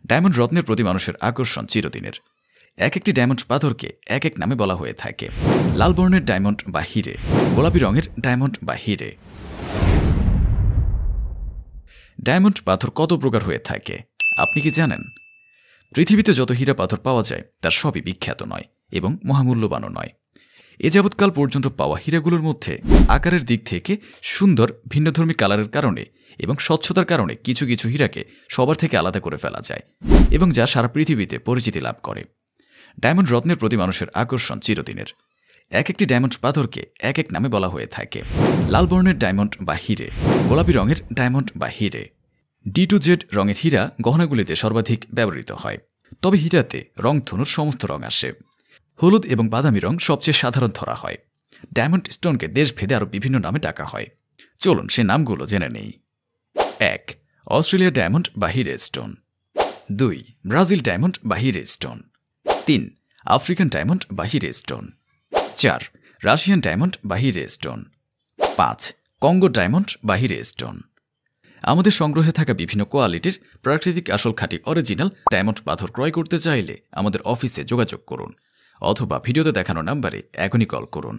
Diamond রত্নের প্রতি মানুষের আকর্ষণ চিরদিনের। এক একটি ডায়মন্ড পাথরকে এক এক নামে বলা হয়ে থাকে। লাল বর্ণের ডায়মন্ড বা হিরে, গোলাপি রঙের ডায়মন্ড বা হিরে। ডায়মন্ড পাথর কত প্রকার হয়ে থাকে আপনি কি জানেন? পৃথিবীতে যত হীরা পাথর পাওয়া যায় তার সবই বিখ্যাত নয় এবং মহামূল্যবানও নয়। এ যাবৎকাল পর্যন্ত পাওয়া হীরাগুলোর মধ্যে আকারের দিক থেকে সুন্দর ভিন্নধর্মী কালারের কারণে এবং স্বচ্ছতার কারণে কিছু কিছু হীরাকে সবার থেকে আলাদা করে ফেলা যায় এবং যা সারা পৃথিবীতে পরিচিতি লাভ করে। ডায়মন্ড রত্নের প্রতি মানুষের আকর্ষণ চিরদিনের। এক একটি ডায়মন্ড পাথরকে এক এক নামে বলা হয়ে থাকে। লাল বর্ণের ডায়মন্ড বা হিরে, গোলাপি রঙের ডায়মন্ড বা হিরে। D2Z রঙের হীরা গহনাগুলিতে সর্বাধিক ব্যবহৃত হয়, তবে হীরাতে রংধনুর সমস্ত রং আসে। হলুদ এবং বাদামি রং সবচেয়ে সাধারণ ধরা হয়। ডায়মন্ড স্টোনকে দেশভেদে আরও বিভিন্ন নামে ডাকা হয়। চলুন সে নামগুলো জেনে নেই। 1. অস্ট্রেলিয়া ডায়মন্ড বা হিরে স্টোন। 2. ব্রাজিল ডায়মন্ড বা হিরে স্টোন। 3. আফ্রিকান ডায়মন্ড বা হিরে স্টোন। 4. রাশিয়ান ডায়মন্ড বা হিরে স্টোন। 5. কঙ্গো ডায়মন্ড বা হিরে স্টোন। আমাদের সংগ্রহে থাকা বিভিন্ন কোয়ালিটির প্রাকৃতিক আসল খাঁটি অরিজিনাল ডায়মন্ড পাথর ক্রয় করতে চাইলে আমাদের অফিসে যোগাযোগ করুন অথবা ভিডিওতে দেখানো নাম্বারে এখনই কল করুন।